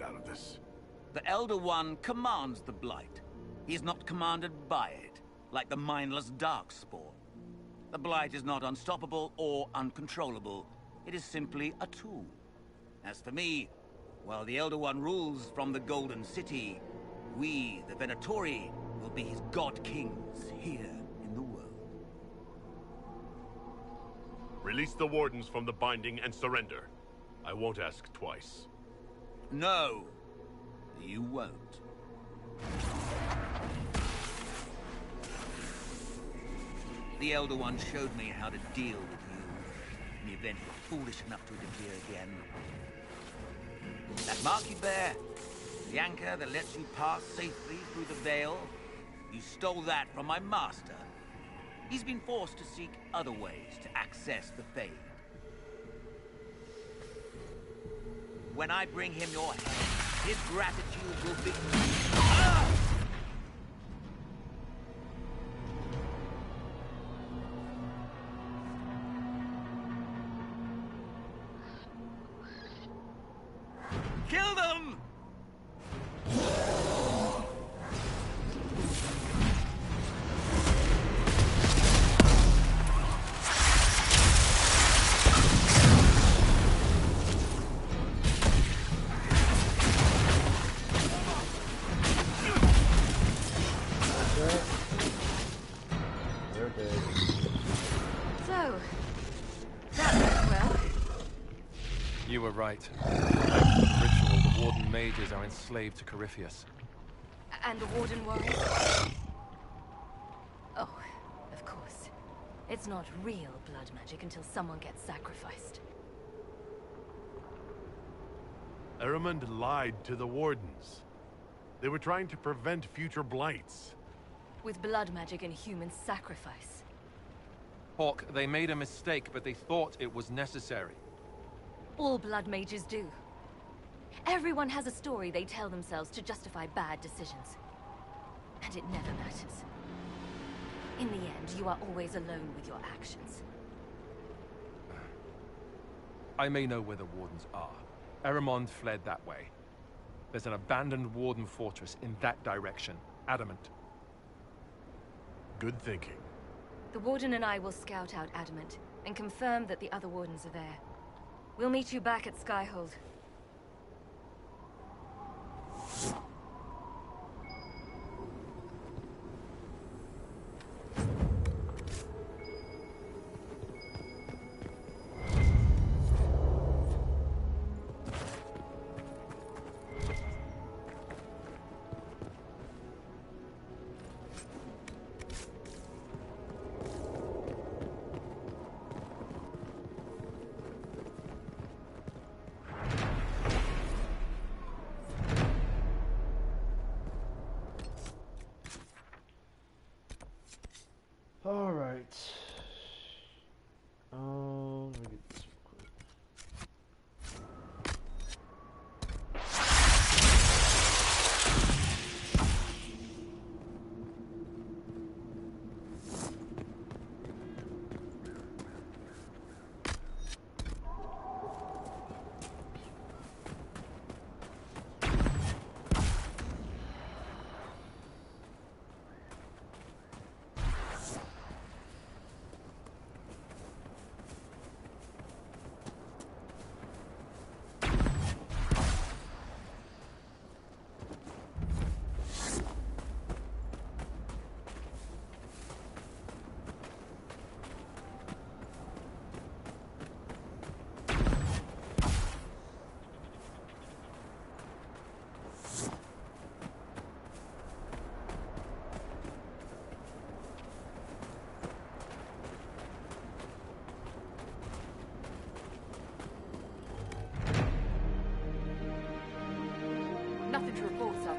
out of this? The Elder One commands the Blight. He is not commanded by it, like the mindless Darkspawn. The Blight is not unstoppable or uncontrollable. It is simply a tool. As for me, while the Elder One rules from the Golden City, we, the Venatori, will be his god-kings here in the world. Release the Wardens from the binding and surrender. I won't ask twice. No, you won't. The Elder One showed me how to deal with you in the event you're foolish enough to interfere again. That mark you bear, the anchor that lets you pass safely through the veil, you stole that from my master. He's been forced to seek other ways to access the Fade. When I bring him your head, his gratitude will be... Ah! Kill them! So, that went well. You were right. Thanks to the ritual, the Warden mages are enslaved to Corypheus. And the Warden was? Oh, of course. It's not real blood magic until someone gets sacrificed. Eramund lied to the Wardens. They were trying to prevent future blights. With blood magic and human sacrifice. Hawk, they made a mistake, but they thought it was necessary. All blood mages do. Everyone has a story they tell themselves to justify bad decisions. And it never matters. In the end, you are always alone with your actions. I may know where the Wardens are. Eramond fled that way. There's an abandoned Warden fortress in that direction. Adamant. Good thinking. The Warden and I will scout out Adamant and confirm that the other Wardens are there. We'll meet you back at Skyhold. All right. Let me get this real quick. Nothing to report, sir.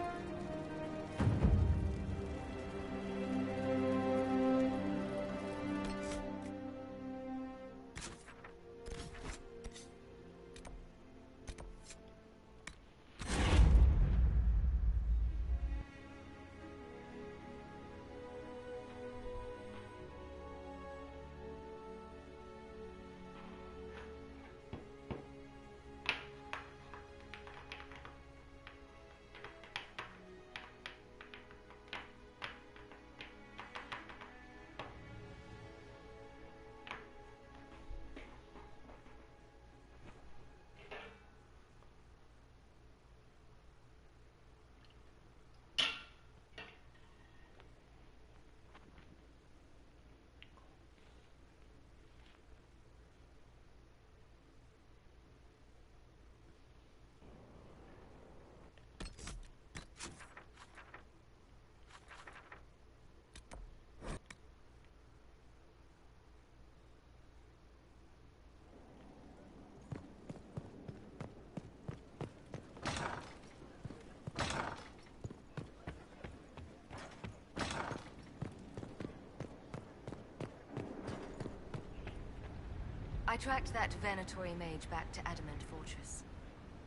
I tracked that Venatori mage back to Adamant Fortress.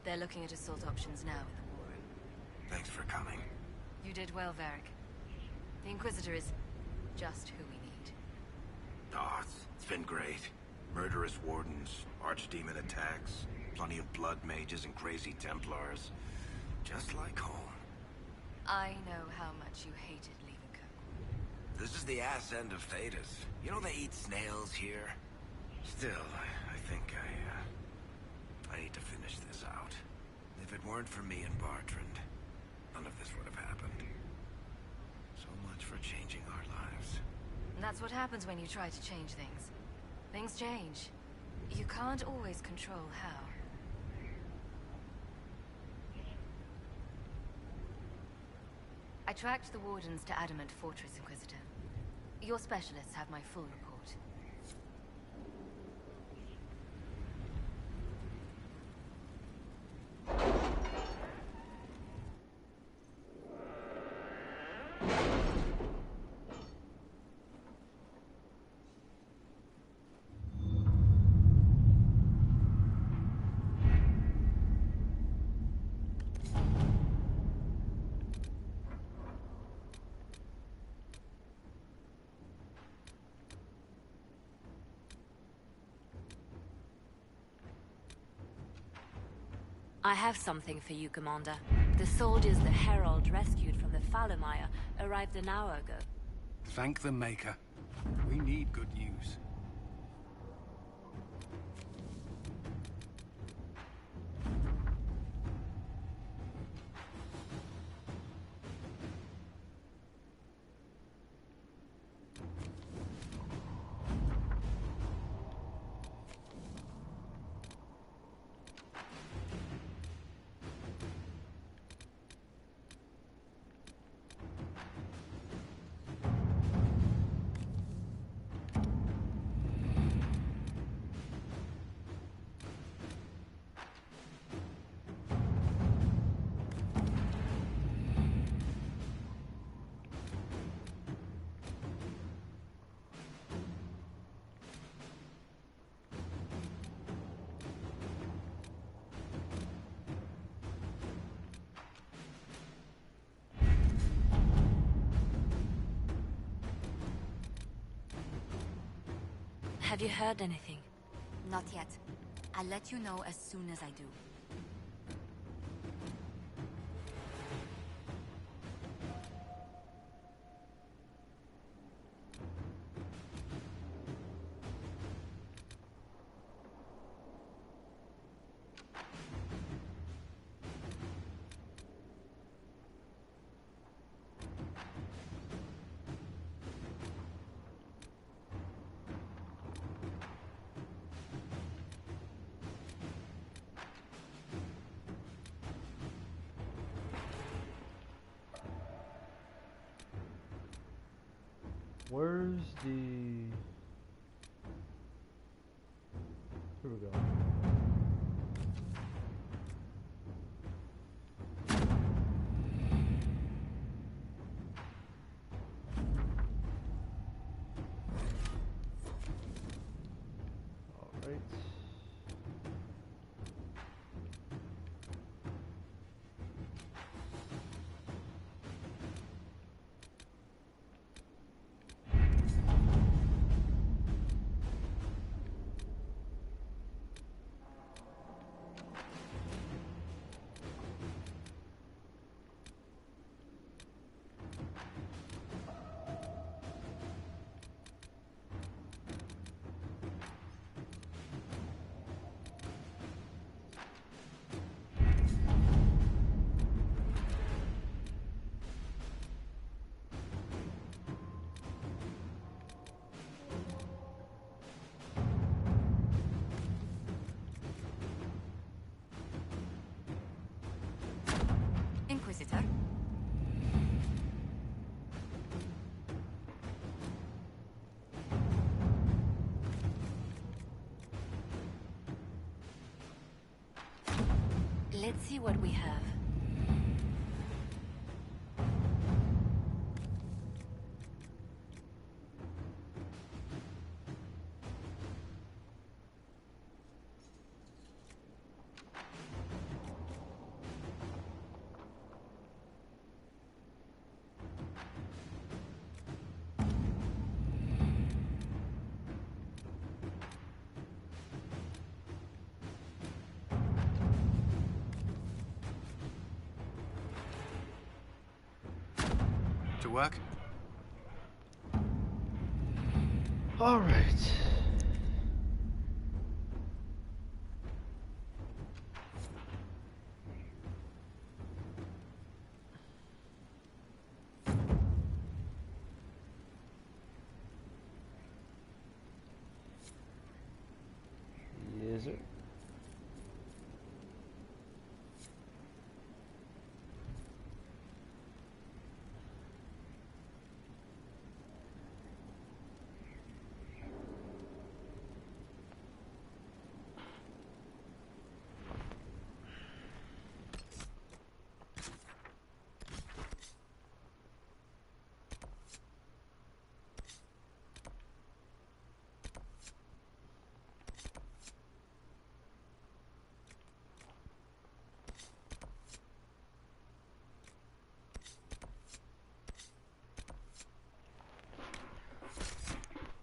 They're looking at assault options now with the war. Thanks for coming. You did well, Varric. The Inquisitor is just who we need. Oh, it's been great. Murderous wardens, archdemon attacks, plenty of blood mages and crazy Templars. Just like home. I know how much you hated leaving Kirk. This is the ass end of Thedas. You know they eat snails here? Still, I think I need to finish this out. If it weren't for me and Bartrand, none of this would have happened. So much for changing our lives. And that's what happens when you try to change things. Things change. You can't always control how. I tracked the Wardens to Adamant Fortress, Inquisitor. Your specialists have my full report. I have something for you, Commander. The soldiers the Herald rescued from the Fallermire arrived an hour ago. Thank the Maker. We need good news. Have you heard anything? Not yet. I'll let you know as soon as I do. Where's the... Here we go. All right. Inquisitor? Let's see what we have. To work? All right. Yes, sir.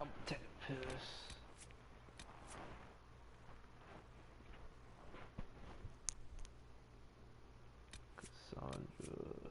I'm take a piss. Cassandra.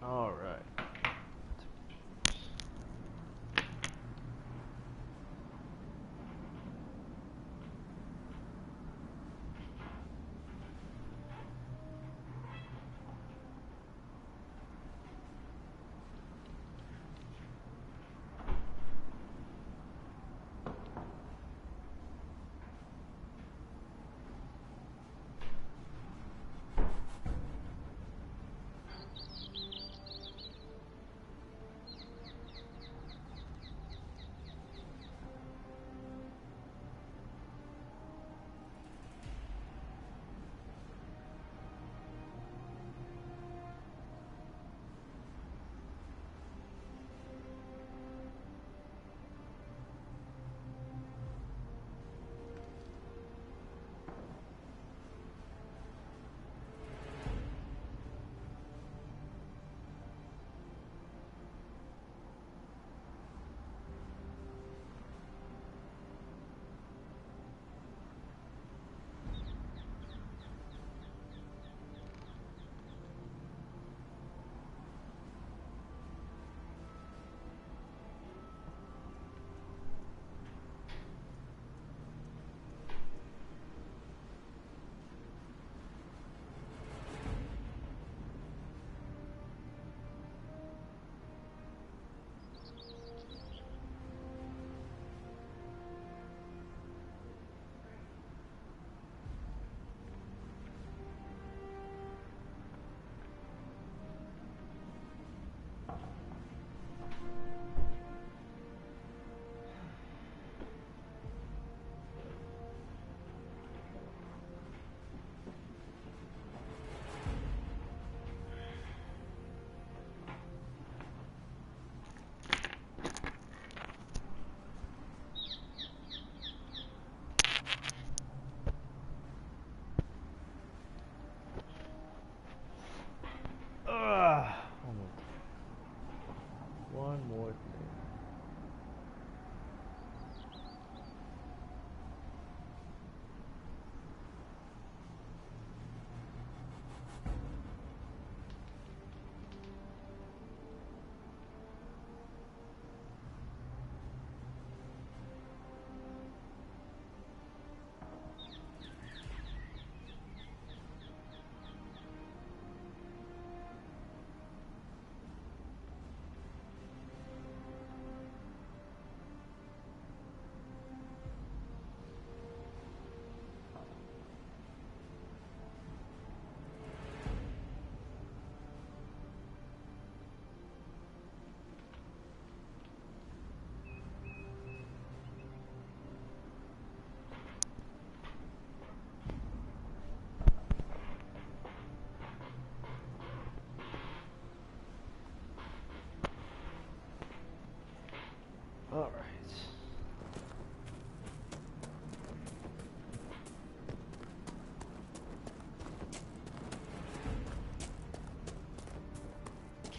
All right.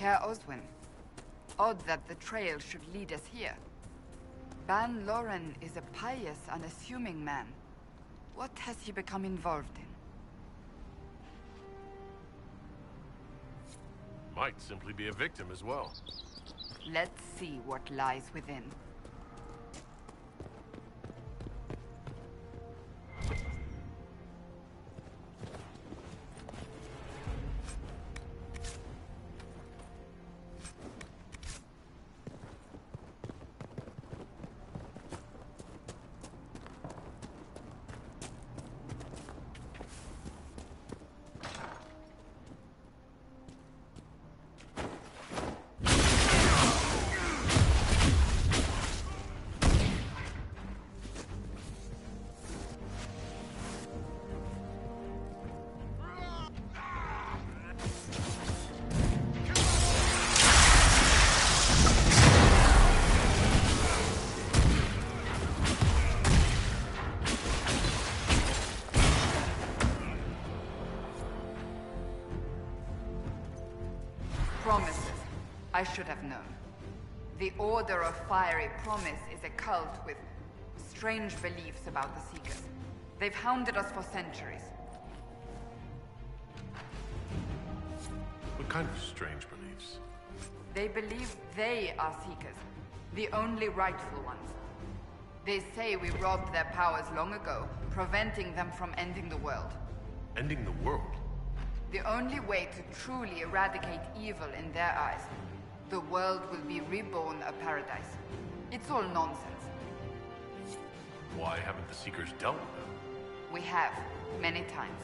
Care Oswin. Odd that the trail should lead us here. Ban Loren is a pious, unassuming man. What has he become involved in? Might simply be a victim as well. Let's see what lies within. Promises. I should have known. The Order of Fiery Promise is a cult with strange beliefs about the Seekers. They've hounded us for centuries. What kind of strange beliefs? They believe they are Seekers, the only rightful ones. They say we robbed their powers long ago, preventing them from ending the world. Ending the world? The only way to truly eradicate evil in their eyes, the world will be reborn a paradise. It's all nonsense. Why haven't the Seekers dealt with them? We have, many times.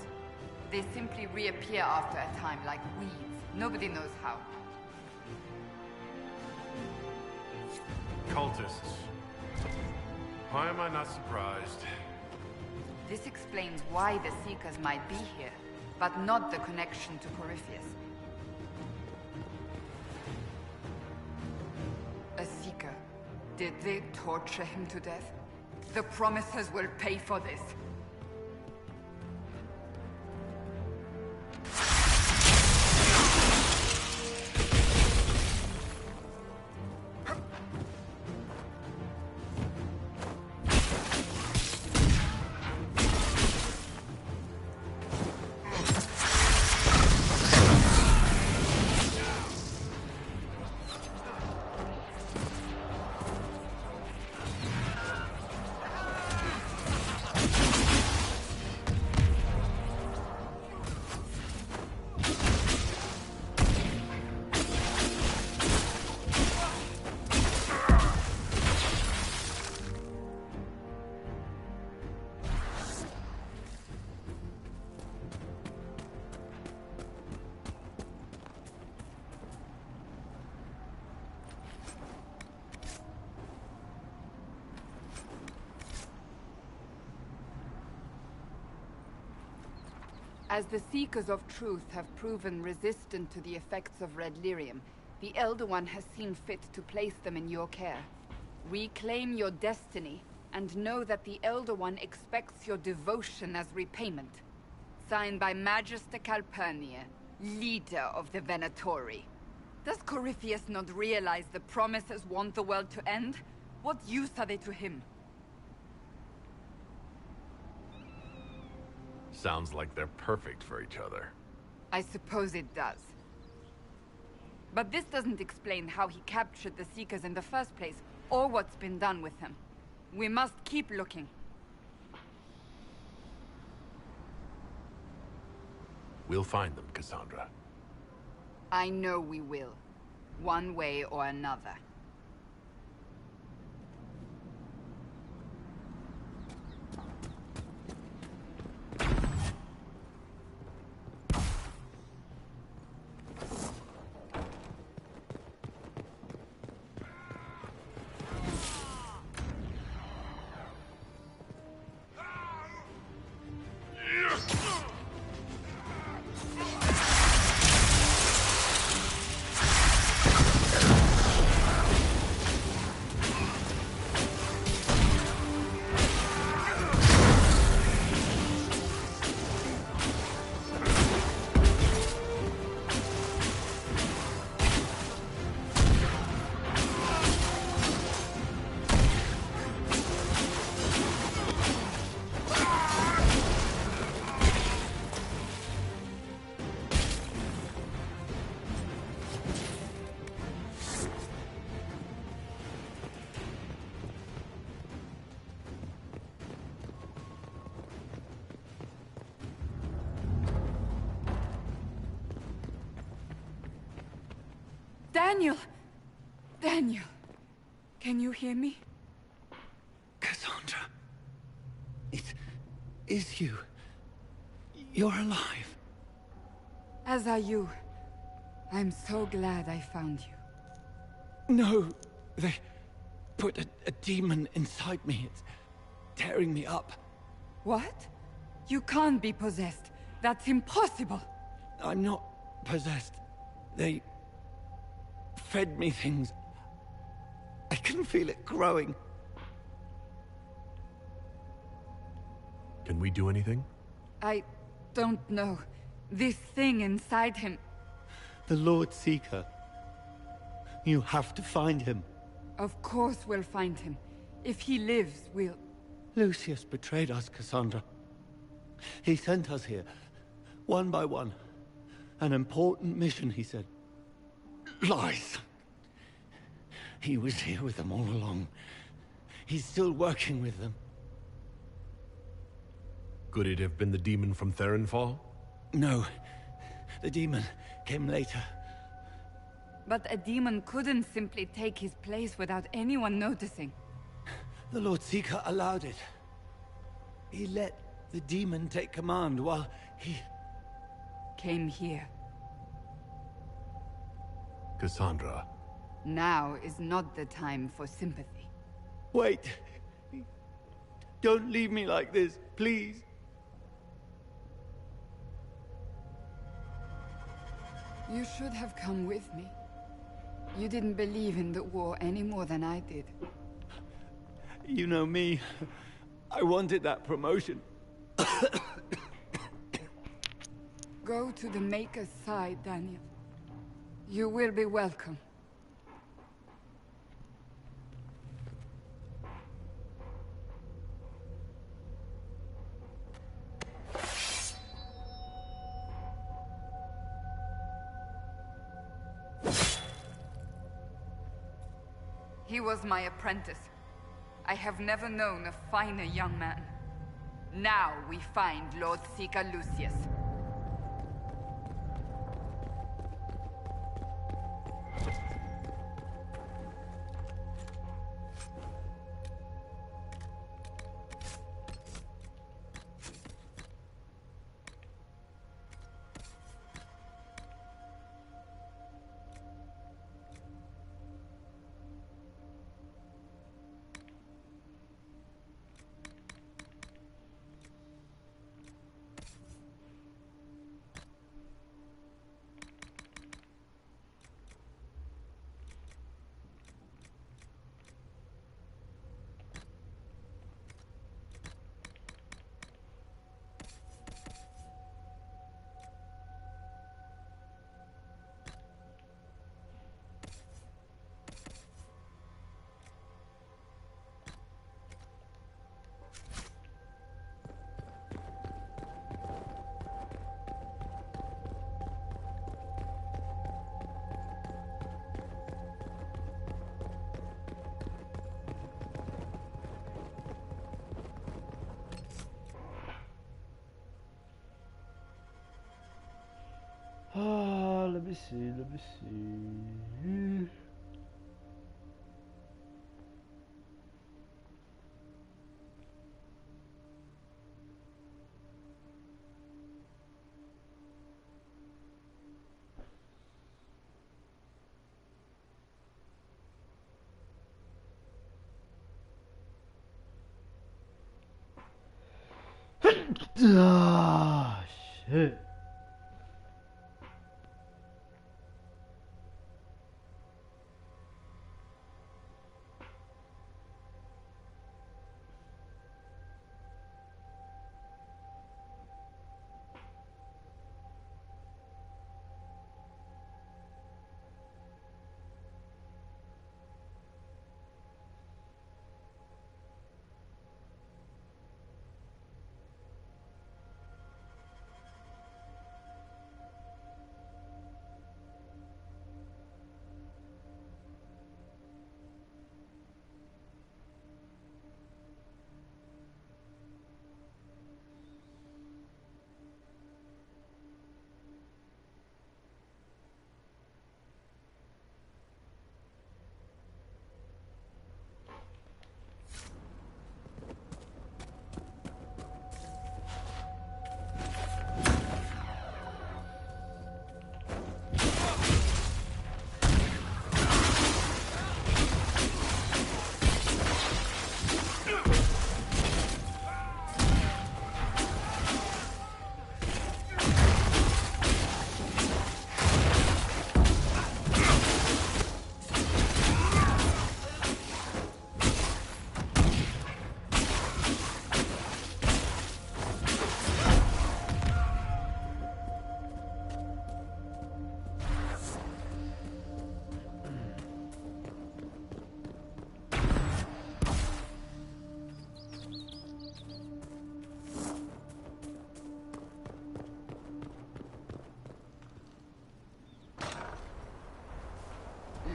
They simply reappear after a time like weeds. Nobody knows how. Cultists. Why am I not surprised? This explains why the Seekers might be here, but not the connection to Corypheus. A Seeker. Did they torture him to death? The Promisers will pay for this. As the Seekers of Truth have proven resistant to the effects of red lyrium, the Elder One has seen fit to place them in your care. Reclaim your destiny, and know that the Elder One expects your devotion as repayment. Signed by Magister Calpurnia, leader of the Venatori. Does Corypheus not realize the Promisers want the world to end? What use are they to him? Sounds like they're perfect for each other. I suppose it does. But this doesn't explain how he captured the Seekers in the first place, or what's been done with them. We must keep looking. We'll find them, Cassandra. I know we will. One way or another. Daniel! Daniel! Can you hear me? Cassandra. It is you. You're alive. As are you. I'm so glad I found you. No, they put a demon inside me. It's tearing me up. What? You can't be possessed. That's impossible. I'm not possessed. They fed me things. I can feel it growing. Can we do anything? I don't know. This thing inside him... The Lord Seeker. You have to find him. Of course we'll find him. If he lives, we'll... Lucius betrayed us, Cassandra. He sent us here, one by one. An important mission, he said. Lies. He was here with them all along. He's still working with them. Could it have been the demon from Theronfall? No. The demon came later. But a demon couldn't simply take his place without anyone noticing. The Lord Seeker allowed it. He let the demon take command while he... Came here. Cassandra. Now is not the time for sympathy. Wait. Don't leave me like this, please. You should have come with me. You didn't believe in the war any more than I did. You know me. I wanted that promotion. Go to the Maker's side, Daniel. You will be welcome. He was my apprentice. I have never known a finer young man. Now we find Lord Seeker Lucius. Let me see. Ah, shit.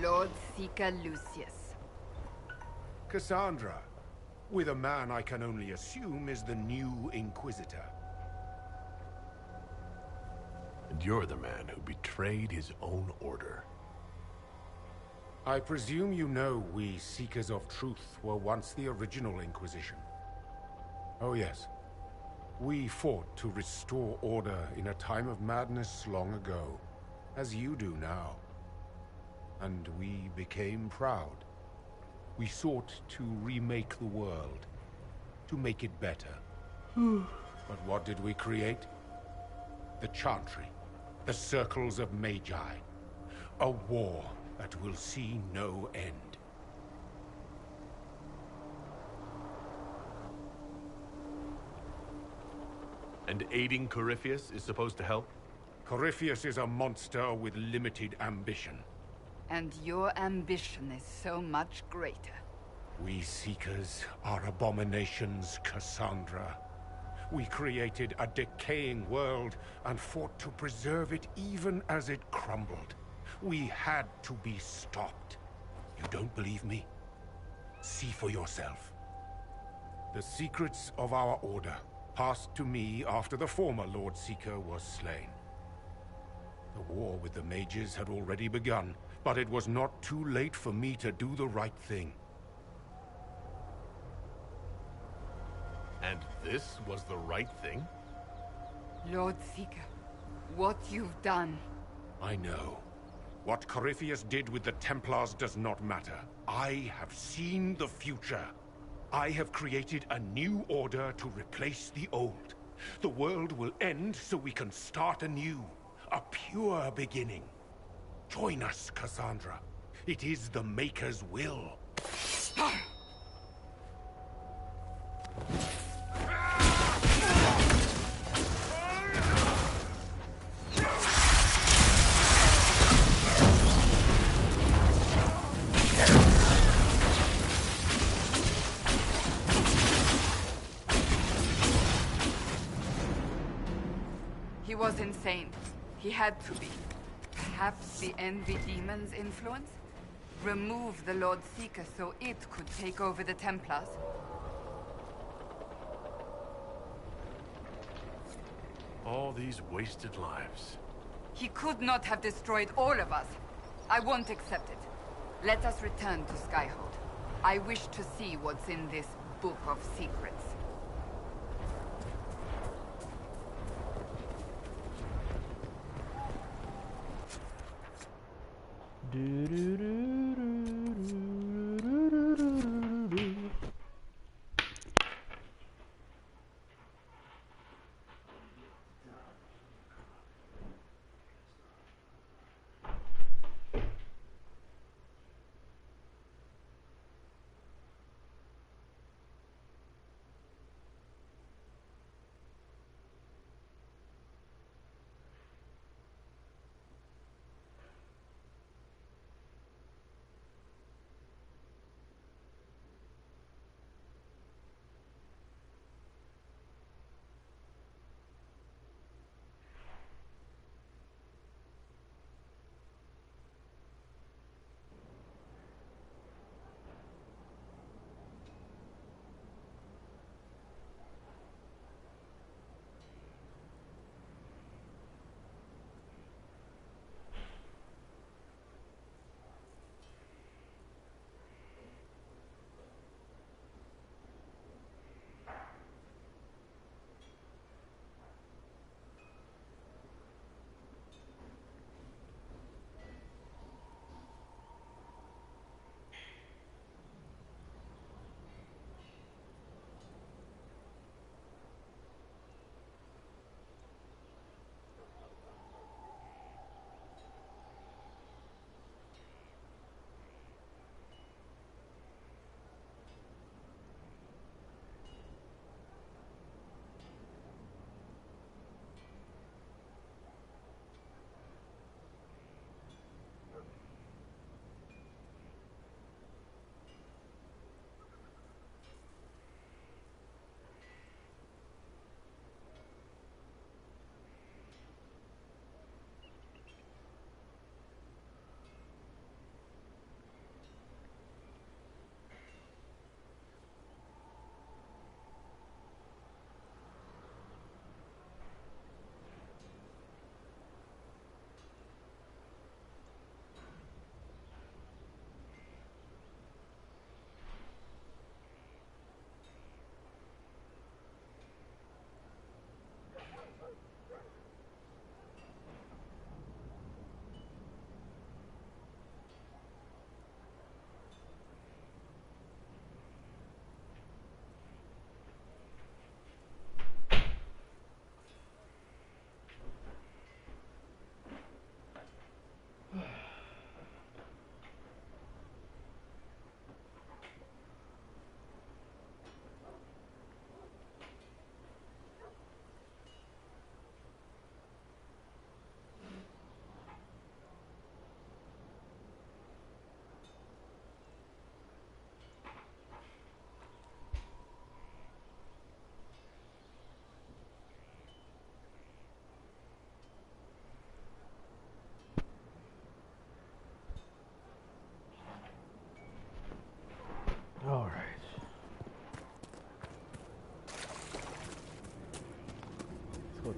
Lord Seeker Lucius. Cassandra, with a man I can only assume is the new Inquisitor. And you're the man who betrayed his own order. I presume you know we Seekers of Truth were once the original Inquisition. Oh yes. We fought to restore order in a time of madness long ago, as you do now. And we became proud. We sought to remake the world, to make it better. But what did we create? The Chantry, the Circles of Magi. A war that will see no end. And aiding Corypheus is supposed to help? Corypheus is a monster with limited ambition. And your ambition is so much greater. We Seekers are abominations, Cassandra. We created a decaying world and fought to preserve it even as it crumbled. We had to be stopped. You don't believe me? See for yourself. The secrets of our order passed to me after the former Lord Seeker was slain. The war with the mages had already begun, but it was not too late for me to do the right thing. And this was the right thing? Lord Seeker, what you've done... I know. What Corypheus did with the Templars does not matter. I have seen the future. I have created a new order to replace the old. The world will end so we can start anew. A pure beginning. Join us, Cassandra. It is the Maker's will. He was insane. He had to be. Perhaps the Envy Demon's influence? Remove the Lord Seeker so it could take over the Templars. All these wasted lives. He could not have destroyed all of us. I won't accept it. Let us return to Skyhold. I wish to see what's in this Book of Secrets.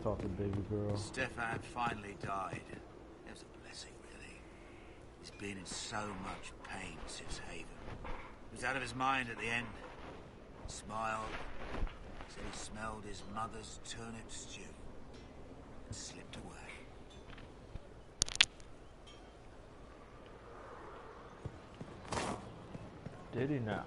talking, baby girl. Stefan finally died. It was a blessing, really. He's been in so much pain since Haven. He was out of his mind at the end. Smiled, said he smelled his mother's turnip stew, and slipped away. Did he now?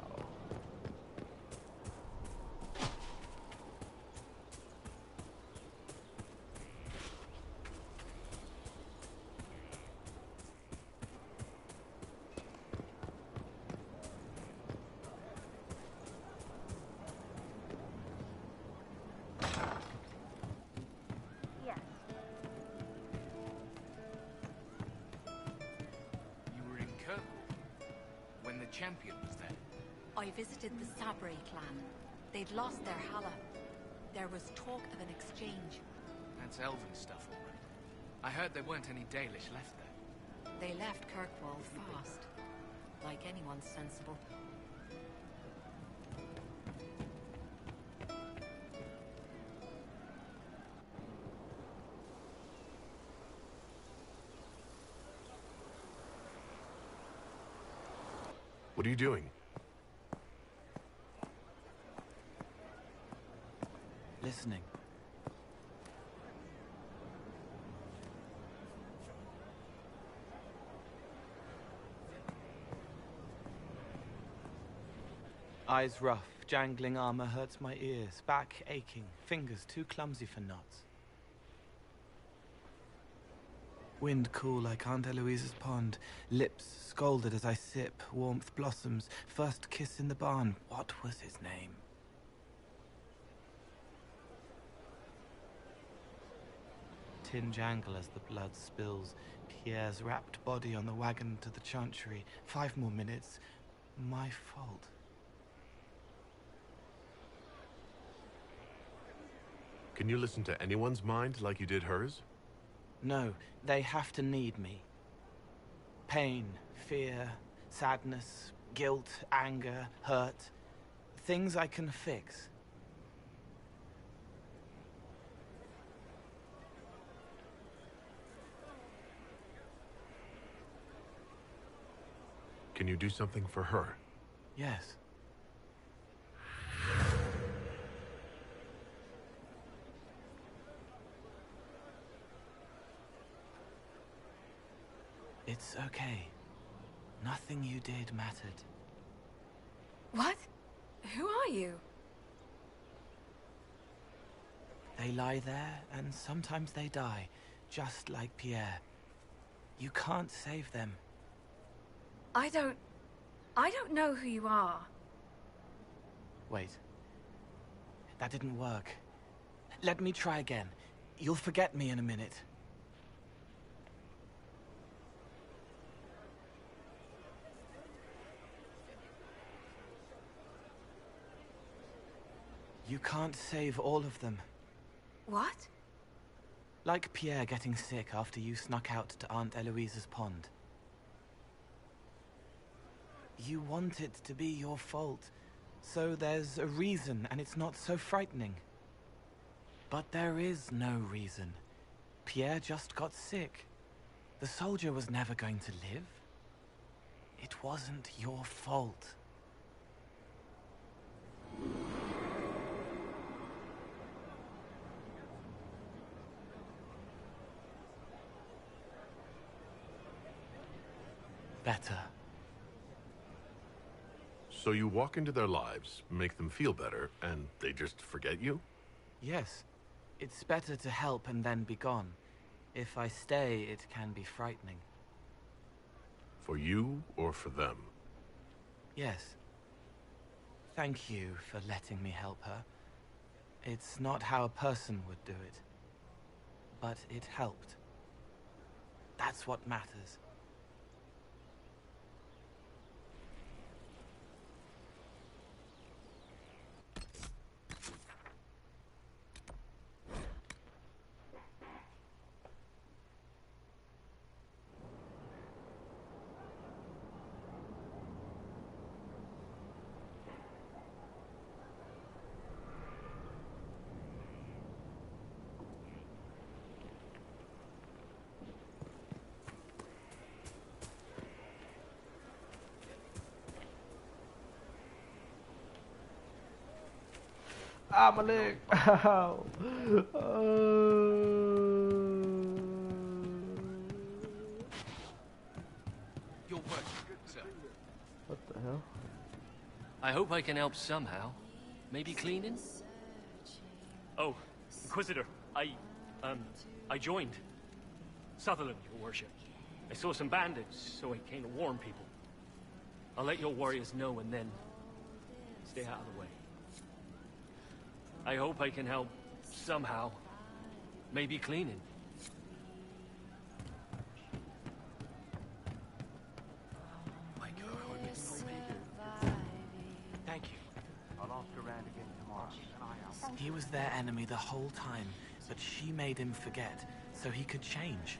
Champion was there. I visited the Sabre clan. They'd lost their Hala. There was talk of an exchange. That's elven stuff, all right. I heard there weren't any Dalish left there. They left Kirkwall fast. Like anyone sensible. What are you doing? Listening. Eyes rough, jangling armor hurts my ears, back aching, fingers too clumsy for knots. Wind cool like Aunt Eloise's pond, lips scalded as I sip, warmth blossoms, first kiss in the barn. What was his name? Tin jangle as the blood spills, Pierre's wrapped body on the wagon to the chantry. 5 more minutes. My fault. Can you listen to anyone's mind like you did hers? No, they have to need me. Pain, fear, sadness, guilt, anger, hurt. Things I can fix. Can you do something for her? Yes. It's okay. Nothing you did mattered. What? Who are you? They lie there, and sometimes they die, just like Pierre. You can't save them. I don't know who you are. Wait. That didn't work. Let me try again. You'll forget me in a minute. You can't save all of them. What? Like Pierre getting sick after you snuck out to Aunt Eloise's pond. You want it to be your fault, so there's a reason and it's not so frightening. But there is no reason. Pierre just got sick. The soldier was never going to live. It wasn't your fault. Better. So you walk into their lives, make them feel better, and they just forget you? Yes. It's better to help and then be gone. If I stay, it can be frightening. For you or for them? Yes. Thank you for letting me help her. It's not how a person would do it. But it helped. That's what matters. Ah, my leg. Ow. Your work, sir. What the hell? I hope I can help somehow. Maybe cleaning? Oh, Inquisitor, I joined. Sutherland, your worship. I saw some bandits, so I came to warn people. I'll let your warriors know and then stay out of the way. I hope I can help somehow. Maybe cleaning. Thank you. He was their enemy the whole time, but she made him forget, so he could change.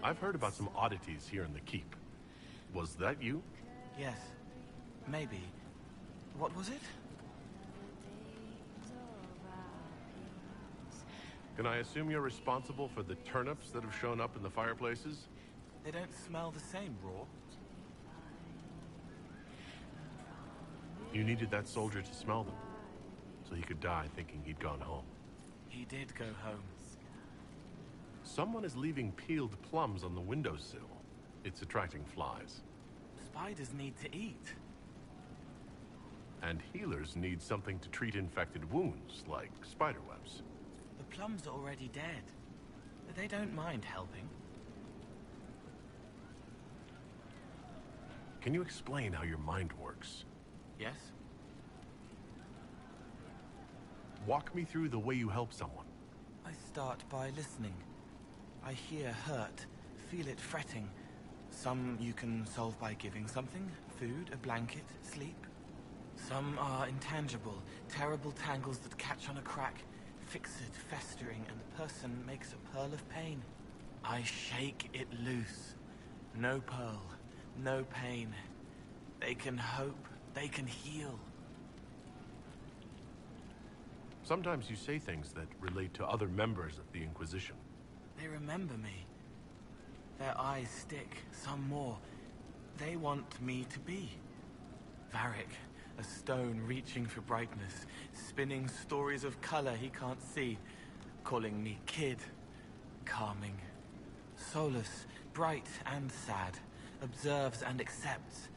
I've heard about some oddities here in the keep. Was that you? Yes. Maybe. What was it? Can I assume you're responsible for the turnips that have shown up in the fireplaces? They don't smell the same, raw. You needed that soldier to smell them, so he could die thinking he'd gone home. He did go home. Someone is leaving peeled plums on the windowsill. It's attracting flies. Spiders need to eat. And healers need something to treat infected wounds, like spiderwebs. The plums are already dead. They don't mind helping. Can you explain how your mind works? Yes? Walk me through the way you help someone. I start by listening. I hear hurt, feel it fretting. Some you can solve by giving something, food, a blanket, sleep. Some are intangible, terrible tangles that catch on a crack, fix it, festering, and the person makes a pearl of pain. I shake it loose. No pearl, no pain. They can hope, they can heal. Sometimes you say things that relate to other members of the Inquisition. They remember me. Their eyes stick, some more. They want me to be. Varric, a stone reaching for brightness, spinning stories of color he can't see, calling me kid, calming. Solus, bright and sad, observes and accepts.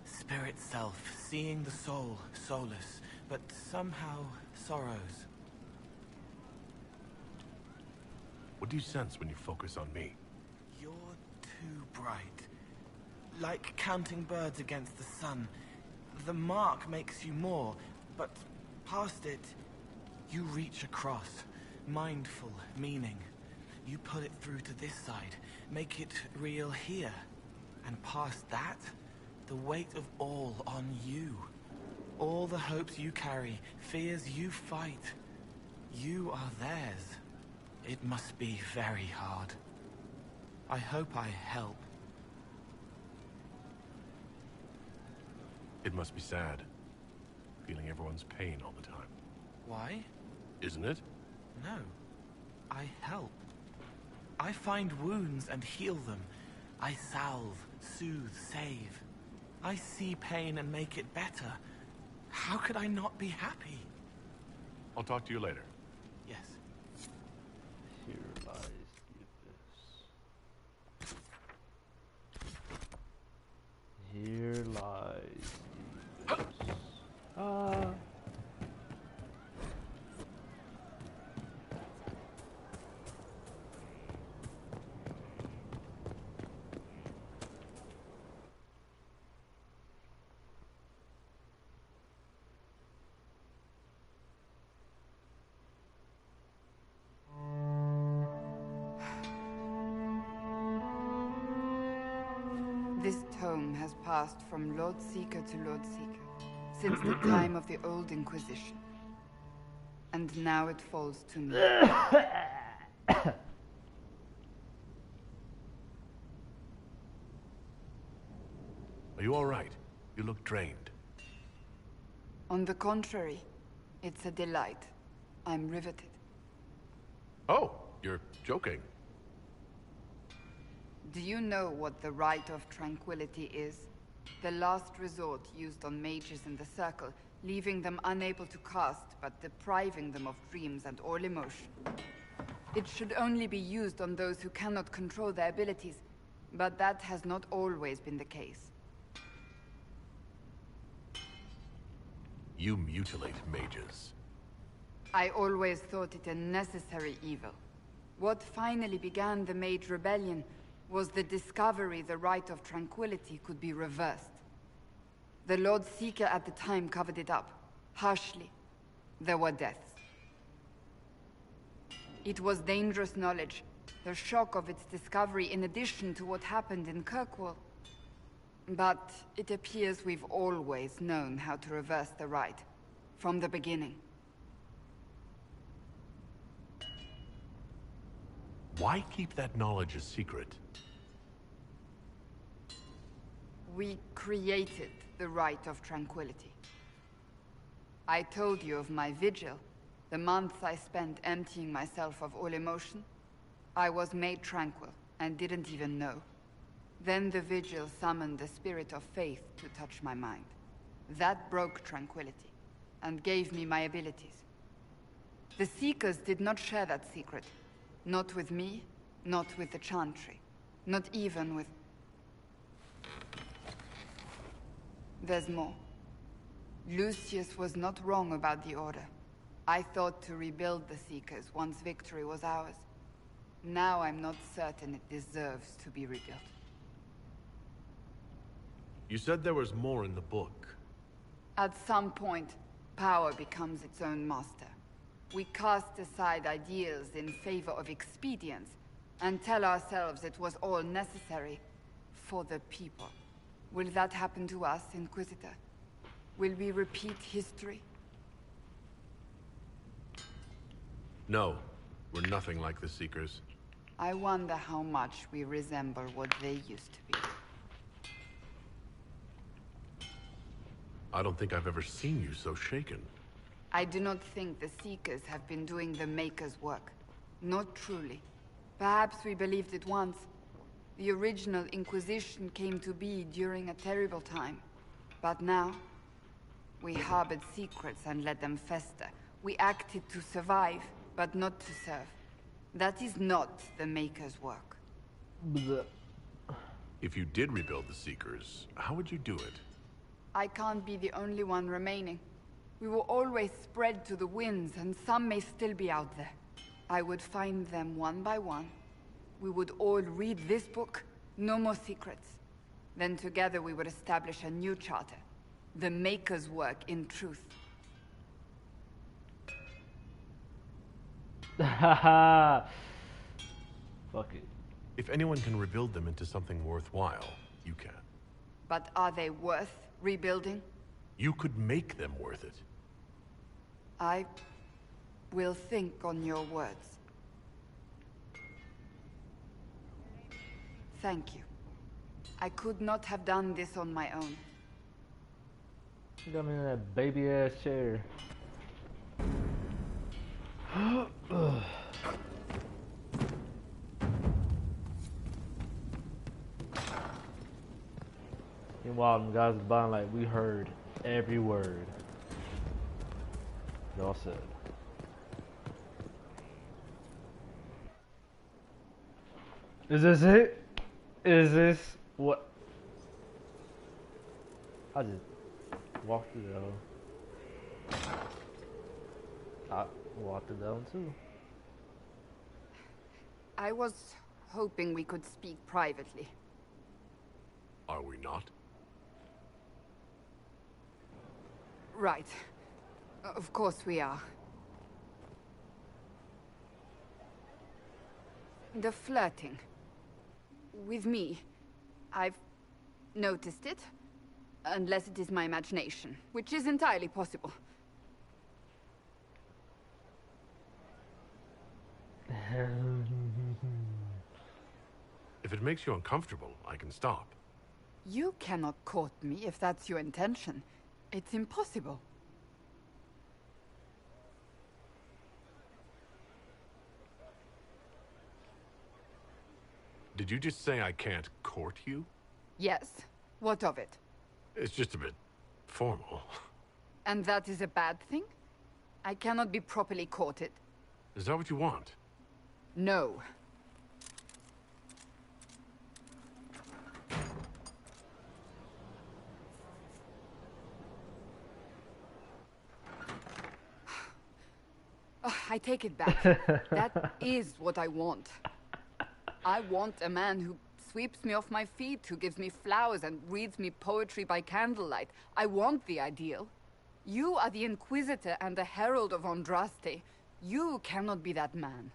Spirit self, seeing the soul, Solus, but somehow sorrows. What do you sense when you focus on me? You're too bright. Like counting birds against the sun. The mark makes you more, but past it, you reach across. Mindful, meaning. You put it through to this side, make it real here. And past that, the weight of all on you. All the hopes you carry, fears you fight. You are theirs. It must be very hard. I hope I help. It must be sad, feeling everyone's pain all the time. Why? Isn't it? No. I help. I find wounds and heal them. I salve, soothe, save. I see pain and make it better. How could I not be happy? I'll talk to you later. Yes. Here lies the abyss. Here lies the abyss. Ah. This tome has passed from Lord Seeker to Lord Seeker since the time of the Old Inquisition. And now it falls to me. Are you all right? You look drained. On the contrary, it's a delight. I'm riveted. Oh, you're joking. Do you know what the Rite of Tranquility is? The last resort used on mages in the Circle leaving them unable to cast, but depriving them of dreams and all emotion. It should only be used on those who cannot control their abilities, but that has not always been the case. You mutilate mages. I always thought it a necessary evil. What finally began the Mage Rebellion was the discovery the Rite of Tranquility could be reversed. The Lord Seeker at the time covered it up, harshly. There were deaths. It was dangerous knowledge, the shock of its discovery in addition to what happened in Kirkwall. But it appears we've always known how to reverse the Rite, from the beginning. Why keep that knowledge a secret? We created the Rite of Tranquility. I told you of my vigil, the months I spent emptying myself of all emotion. I was made tranquil, and didn't even know. Then the vigil summoned the spirit of faith to touch my mind. That broke tranquility, and gave me my abilities. The Seekers did not share that secret. Not with me, not with the Chantry, not even with... There's more. Lucius was not wrong about the Order. I thought to rebuild the Seekers once victory was ours. Now I'm not certain it deserves to be rebuilt. You said there was more in the book. At some point, power becomes its own master. We cast aside ideals in favor of expedience, and tell ourselves it was all necessary for the people. Will that happen to us, Inquisitor? Will we repeat history? No, we're nothing like the Seekers. I wonder how much we resemble what they used to be. I don't think I've ever seen you so shaken. I do not think the Seekers have been doing the Maker's work. Not truly. Perhaps we believed it once. The original Inquisition came to be during a terrible time. But now, we harbored secrets and let them fester. We acted to survive, but not to serve. That is not the Maker's work. Blech. If you did rebuild the Seekers, how would you do it? I can't be the only one remaining. We were always spread to the winds, and some may still be out there. I would find them one by one. We would all read this book, no more secrets. Then together we would establish a new charter. The Maker's work in truth. Fuck it. If anyone can rebuild them into something worthwhile, you can. But are they worth rebuilding? You could make them worth it. I will think on your words. Thank you. I could not have done this on my own. You got me in that baby ass chair. Meanwhile, them guys behind, like, we heard every word y'all said. Is this it? Is this what? I just walked through that. I walked it down too. I was hoping we could speak privately. Are we not? Right. Of course we are. The flirting. With me. I've noticed it. Unless it is my imagination, which is entirely possible. If it makes you uncomfortable, I can stop. You cannot court me if that's your intention. It's impossible. Did you just say I can't court you? Yes. What of it? It's just a bit formal. And that is a bad thing? I cannot be properly courted. Is that what you want? No. Oh, I take it back. That is what I want. I want a man who sweeps me off my feet, who gives me flowers and reads me poetry by candlelight. I want the ideal. You are the Inquisitor and the Herald of Andraste. You cannot be that man.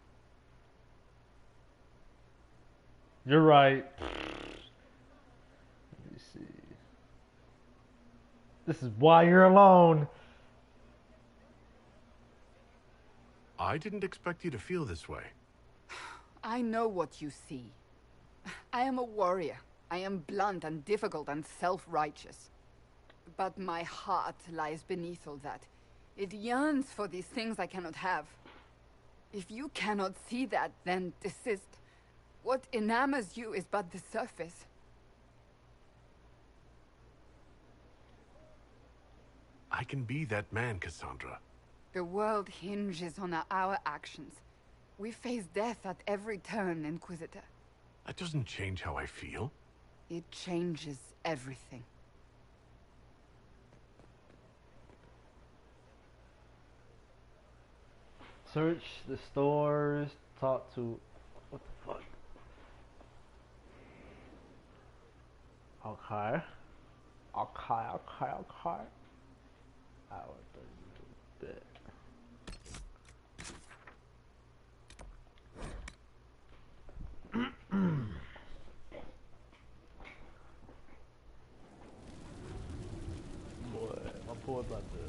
You're right. Let me see. This is why you're alone. I didn't expect you to feel this way. I know what you see. I am a warrior. I am blunt and difficult and self-righteous. But my heart lies beneath all that. It yearns for these things I cannot have. If you cannot see that, then desist. What enamors you is but the surface. I can be that man, Cassandra. The world hinges on our actions. We face death at every turn, Inquisitor. That doesn't change how I feel. It changes everything. Search the stores, talk to... What the fuck? Okay. Hour 32 bit. Boy, my boy about to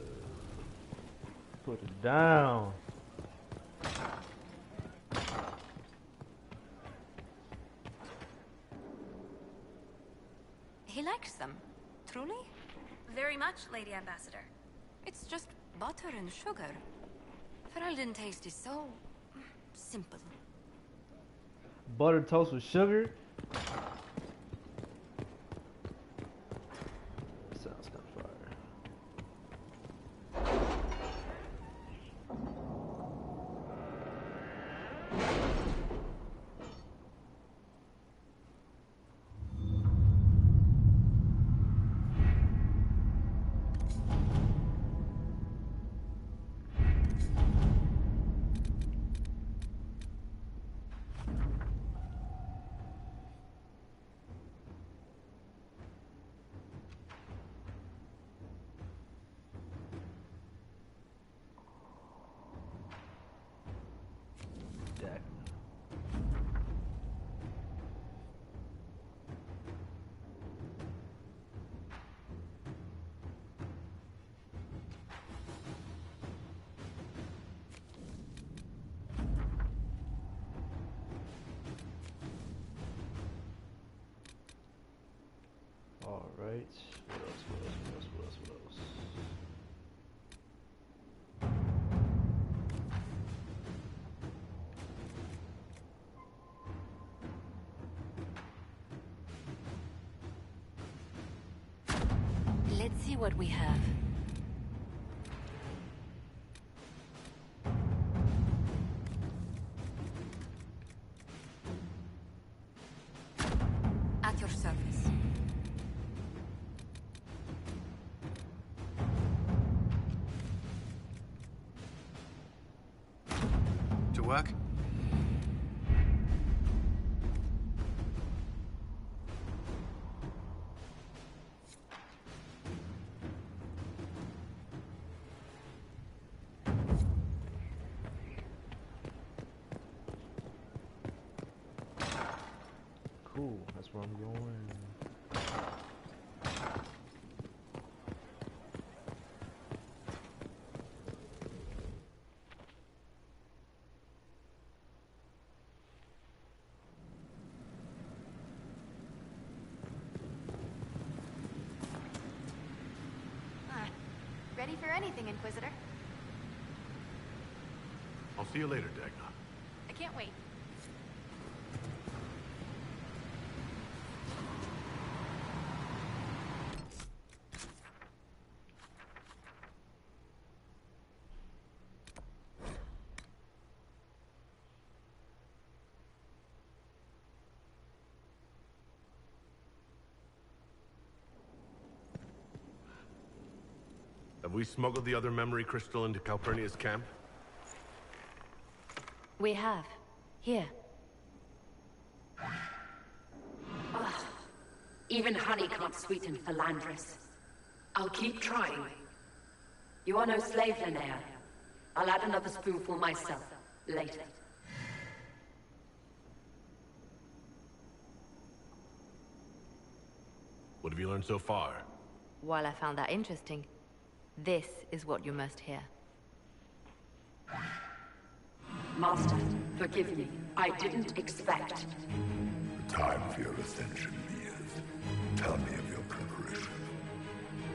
put it down. He likes them. Truly? Very much, Lady Ambassador. It's just butter and sugar. Ferelden taste is so... simple. Butter toast with sugar? Sounds kind of fire. Alright, what else? Let's see what we have. At your service. To work? Cool, that's where I'm going. Ready for anything, Inquisitor. I'll see you later, Dagna. I can't wait. Have we smuggled the other memory crystal into Calpurnia's camp? We have. Here. Ugh. Even honey can't sweeten Philandris. I'll keep trying. You are no slave, Linnea. I'll add another spoonful myself, later. What have you learned so far? While I found that interesting, this is what you must hear. Master, forgive me. I didn't expect. The time for your ascension nears. Tell me of your preparation.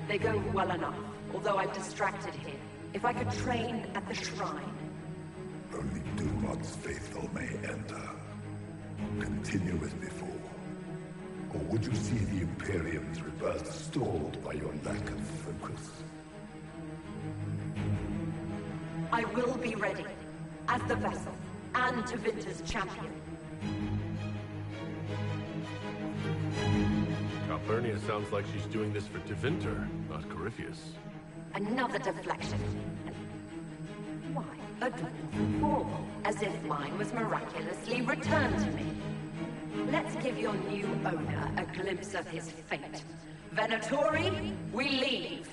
They go well enough, although I'm distracted here. If I could train at the shrine. Only Dumat's faithful may enter. Continue as before. Or would you see the Imperium's rebirth stalled by your lack of focus? I will be ready. As the vessel, and Tevinter's champion. Calpurnia sounds like she's doing this for Tevinter, not Corypheus. Another deflection. Why? A dwarf formal, as if mine was miraculously returned to me. Let's give your new owner a glimpse of his fate. Venatori, we leave!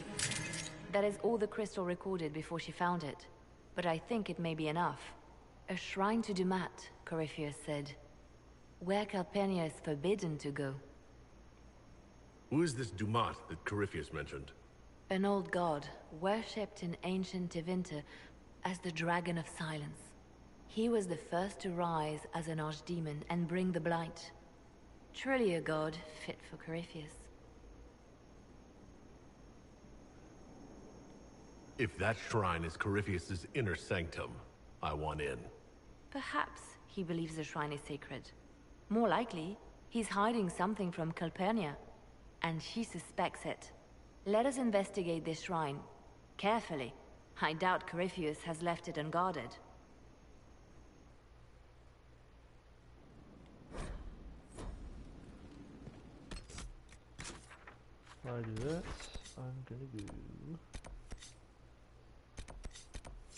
That is all the crystal recorded before she found it. But I think it may be enough. A shrine to Dumat, Corypheus said. Where Calpurnia is forbidden to go. Who is this Dumat that Corypheus mentioned? An old god, worshipped in ancient Tevinter as the Dragon of Silence. He was the first to rise as an archdemon and bring the blight. Truly a god fit for Corypheus. If that shrine is Corypheus's inner sanctum, I want in. Perhaps he believes the shrine is sacred. More likely, he's hiding something from Calpurnia, and she suspects it. Let us investigate this shrine. Carefully. I doubt Corypheus has left it unguarded. While I do this, I'm gonna go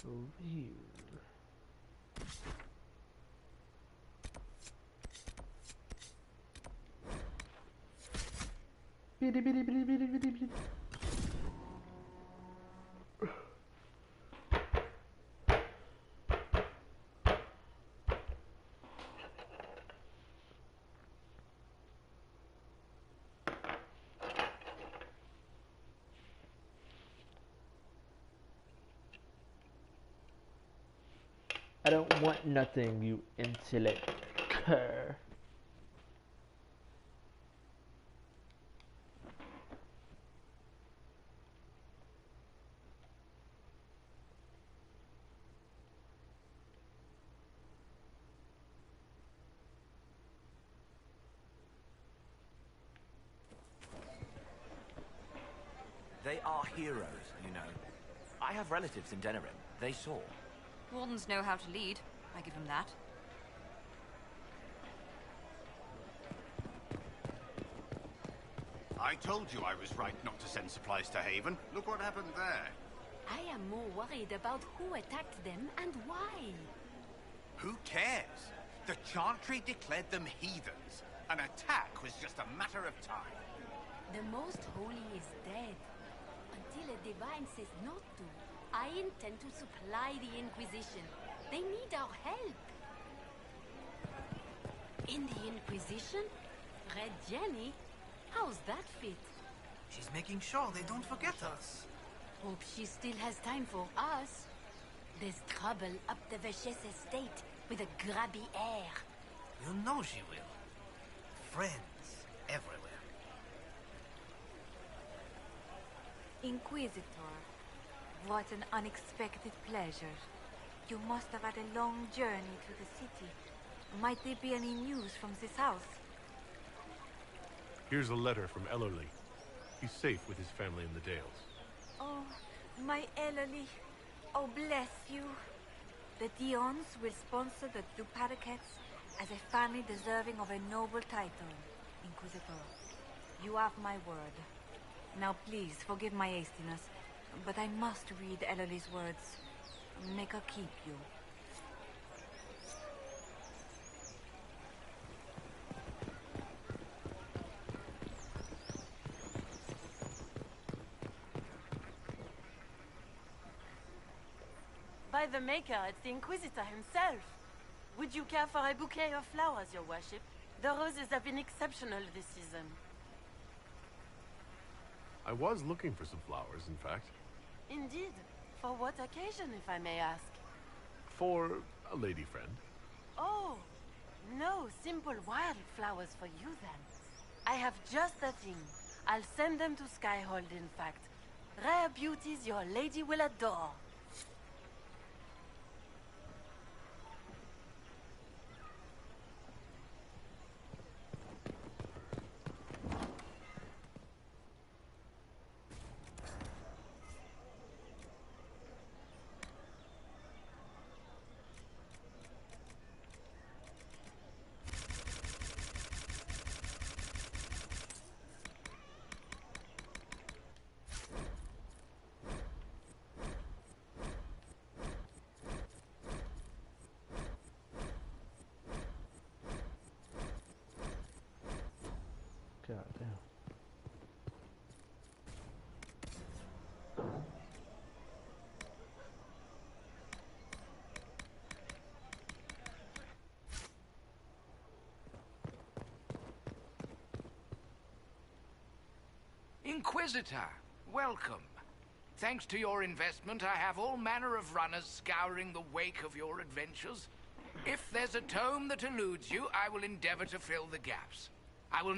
over here. Bitty bitty bitty bitty bitty bitty. I don't want nothing, you intellect cur. They are heroes, you know. I have relatives in Denerim. They saw. Wardens know how to lead. I give them that. I told you I was right not to send supplies to Haven. Look what happened there. I am more worried about who attacked them and why. Who cares? The Chantry declared them heathens. An attack was just a matter of time. The Most Holy is dead. Until a divine says not to, I intend to supply the Inquisition. They need our help. In the Inquisition? Red Jenny? How's that fit? She's making sure they don't forget us. Hope she still has time for us. There's trouble up the Vachesse estate with a grabby heir. You know she will. Friends everywhere. Inquisitor, what an unexpected pleasure. You must have had a long journey to the city. Might there be any news from this house? Here's a letter from Ellerly. He's safe with his family in the Dales. Oh, my Ellerly. Oh, bless you. The Dions will sponsor the Duparakets as a family deserving of a noble title, Inquisitor. You have my word. Now please, forgive my hastiness. but I must read Ellerly's words. Make her keep you. By the Maker, it's the Inquisitor himself. Would you care for a bouquet of flowers, your worship? The roses have been exceptional this season. I was looking for some flowers, in fact. Indeed. For what occasion, if I may ask? For a lady friend. Oh, no, simple wildflowers for you then. I have just the thing. I'll send them to Skyhold, in fact. Rare beauties your lady will adore. God damn. Inquisitor, welcome. Thanks to your investment, I have all manner of runners scouring the wake of your adventures. If there's a tome that eludes you, I will endeavor to fill the gaps. I will